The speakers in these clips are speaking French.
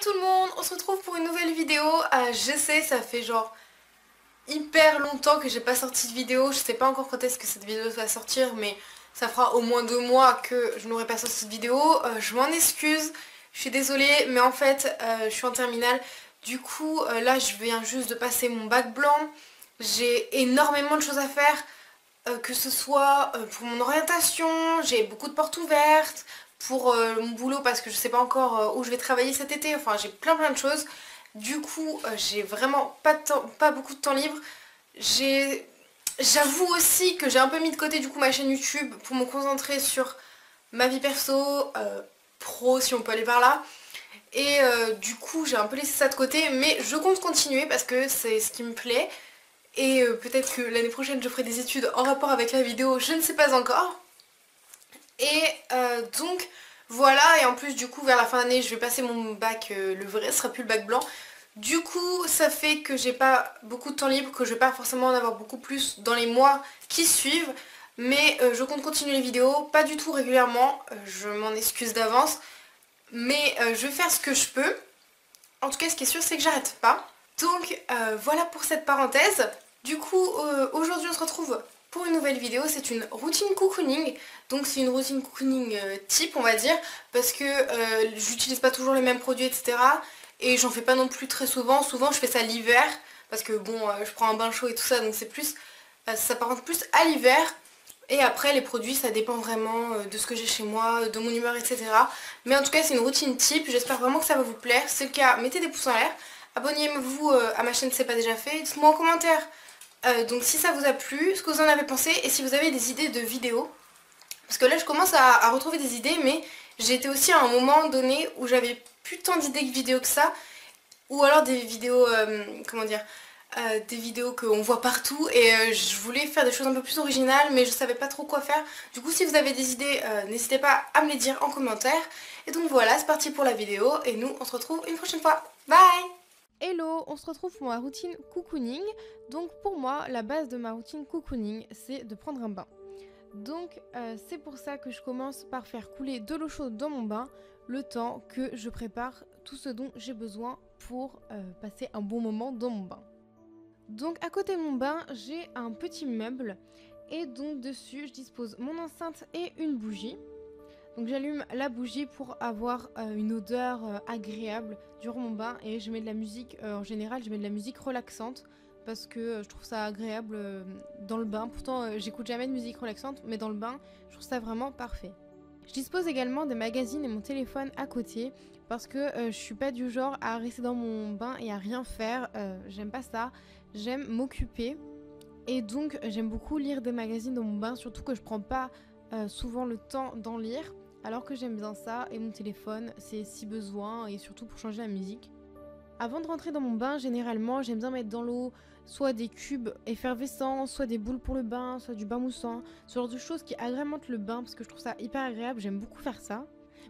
tout le monde, on se retrouve pour une nouvelle vidéo. Je sais, ça fait genre hyper longtemps que j'ai pas sorti de vidéo. Je sais pas encore quand est-ce que cette vidéo va sortir, mais ça fera au moins 2 mois que je n'aurai pas sorti de vidéo. Je m'en excuse, je suis désolée, mais en fait je suis en terminale. Du coup là je viens juste de passer mon bac blanc. J'ai énormément de choses à faire. Que ce soit pour mon orientation, j'ai beaucoup de portes ouvertes, pour mon boulot parce que je sais pas encore où je vais travailler cet été, enfin j'ai plein de choses. Du coup j'ai vraiment pas de temps, pas beaucoup de temps libre. J'avoue aussi que j'ai un peu mis de côté du coup ma chaîne YouTube pour me concentrer sur ma vie perso, pro si on peut aller par là. Et du coup j'ai un peu laissé ça de côté, mais je compte continuer parce que c'est ce qui me plaît. Et peut-être que l'année prochaine je ferai des études en rapport avec la vidéo, je ne sais pas encore. Et donc voilà, et en plus du coup vers la fin d'année je vais passer mon bac, le vrai, ce sera plus le bac blanc. Du coup ça fait que j'ai pas beaucoup de temps libre, que je vais pas forcément en avoir beaucoup plus dans les mois qui suivent. Mais je compte continuer les vidéos, pas du tout régulièrement, je m'en excuse d'avance. Mais je vais faire ce que je peux. En tout cas ce qui est sûr c'est que j'arrête pas. Donc voilà pour cette parenthèse. Du coup aujourd'hui on se retrouve pour une nouvelle vidéo, c'est une routine cocooning. Donc c'est une routine cocooning type on va dire, parce que j'utilise pas toujours les mêmes produits etc. Et j'en fais pas non plus très souvent, souvent je fais ça l'hiver, parce que bon je prends un bain chaud et tout ça, donc c'est plus, ça s'apparente plus à l'hiver. Et après les produits ça dépend vraiment de ce que j'ai chez moi, de mon humeur etc. Mais en tout cas c'est une routine type, j'espère vraiment que ça va vous plaire. Si c'est le cas, mettez des pouces en l'air, abonnez-vous à ma chaîne si c'est pas déjà fait, dites-moi en commentaire donc si ça vous a plu, ce que vous en avez pensé et si vous avez des idées de vidéos. Parce que là je commence à retrouver des idées, mais j'ai été aussi à un moment donné où j'avais plus tant d'idées de vidéos que ça. Ou alors des vidéos, comment dire, des vidéos qu'on voit partout et je voulais faire des choses un peu plus originales mais je savais pas trop quoi faire. Du coup si vous avez des idées, n'hésitez pas à me les dire en commentaire. Et donc voilà, c'est parti pour la vidéo et nous on se retrouve une prochaine fois. Bye! Hello, on se retrouve pour ma routine cocooning. Donc pour moi, la base de ma routine cocooning, c'est de prendre un bain. Donc c'est pour ça que je commence par faire couler de l'eau chaude dans mon bain, le temps que je prépare tout ce dont j'ai besoin pour passer un bon moment dans mon bain. Donc à côté de mon bain, j'ai un petit meuble et donc dessus, je dispose mon enceinte et une bougie. Donc j'allume la bougie pour avoir une odeur agréable durant mon bain et je mets de la musique, en général je mets de la musique relaxante parce que je trouve ça agréable dans le bain. Pourtant j'écoute jamais de musique relaxante mais dans le bain je trouve ça vraiment parfait. Je dispose également des magazines et mon téléphone à côté parce que je suis pas du genre à rester dans mon bain et à rien faire, j'aime pas ça, j'aime m'occuper et donc j'aime beaucoup lire des magazines dans mon bain, surtout que je prends pas souvent le temps d'en lire. Alors que j'aime bien ça, et mon téléphone, c'est si besoin, et surtout pour changer la musique. Avant de rentrer dans mon bain, généralement, j'aime bien mettre dans l'eau soit des cubes effervescents, soit des boules pour le bain, soit du bain moussant, ce genre de choses qui agrémentent le bain, parce que je trouve ça hyper agréable, j'aime beaucoup faire ça.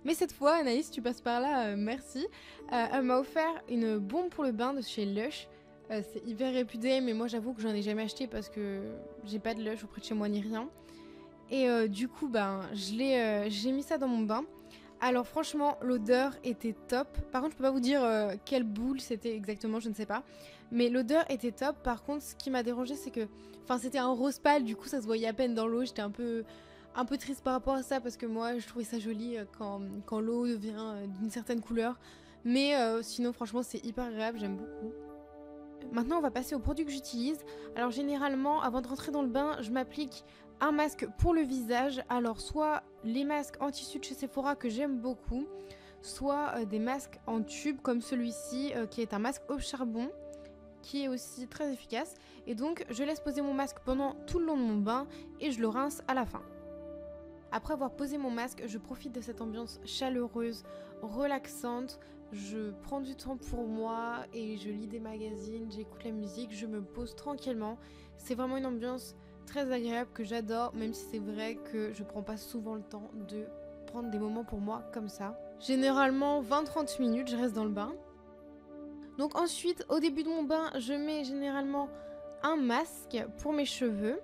Mais cette fois, Anaïs, tu passes par là, merci. Elle m'a offert une bombe pour le bain de chez Lush. C'est hyper réputé, mais moi j'avoue que j'en ai jamais acheté parce que j'ai pas de Lush auprès de chez moi ni rien. Et du coup, j'ai mis ça dans mon bain. Alors franchement, l'odeur était top. Par contre, je peux pas vous dire quelle boule c'était exactement, je ne sais pas. Mais l'odeur était top. Par contre, ce qui m'a dérangé, c'est que... Enfin, c'était un rose pâle, du coup, ça se voyait à peine dans l'eau. J'étais un peu triste par rapport à ça parce que moi, je trouvais ça joli quand l'eau devient d'une certaine couleur. Mais sinon, franchement, c'est hyper agréable, j'aime beaucoup. Maintenant, on va passer aux produits que j'utilise. Alors généralement, avant de rentrer dans le bain, je m'applique un masque pour le visage. Alors soit les masques en tissu de chez Sephora que j'aime beaucoup, soit des masques en tube comme celui-ci qui est un masque au charbon qui est aussi très efficace. Et donc, je laisse poser mon masque pendant tout le long de mon bain et je le rince à la fin. Après avoir posé mon masque, je profite de cette ambiance chaleureuse, relaxante. Je prends du temps pour moi et je lis des magazines, j'écoute la musique, je me pose tranquillement. C'est vraiment une ambiance très agréable que j'adore, même si c'est vrai que je prends pas souvent le temps de prendre des moments pour moi comme ça. Généralement 20-30 minutes, je reste dans le bain. Donc ensuite, au début de mon bain, je mets généralement un masque pour mes cheveux.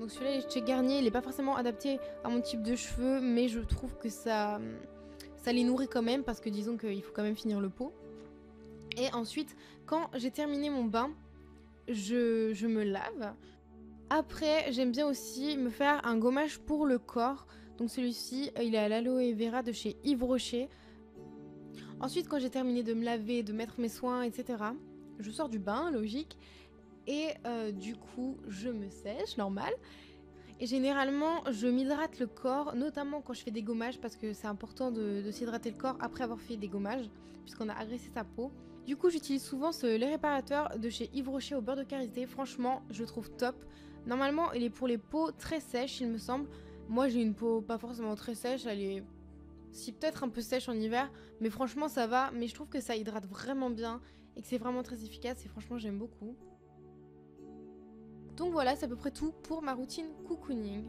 Donc celui-là il est chez Garnier, il n'est pas forcément adapté à mon type de cheveux, mais je trouve que ça ça les nourrit quand même parce que disons qu'il faut quand même finir le pot. Et ensuite, quand j'ai terminé mon bain, je me lave. Après, j'aime bien aussi me faire un gommage pour le corps. Donc celui-ci, il est à l'aloe vera de chez Yves Rocher. Ensuite, quand j'ai terminé de me laver, de mettre mes soins, etc., je sors du bain, logique. Et du coup, je me sèche, normal. Et généralement, je m'hydrate le corps, notamment quand je fais des gommages, parce que c'est important de s'hydrater le corps après avoir fait des gommages, puisqu'on a agressé sa peau. Du coup, j'utilise souvent ce lait réparateur de chez Yves Rocher au beurre de karité. Franchement, je le trouve top. Normalement, il est pour les peaux très sèches, il me semble. Moi, j'ai une peau pas forcément très sèche, elle est... si peut-être un peu sèche en hiver, mais franchement, ça va. Mais je trouve que ça hydrate vraiment bien et que c'est vraiment très efficace et franchement, j'aime beaucoup. Donc voilà, c'est à peu près tout pour ma routine cocooning.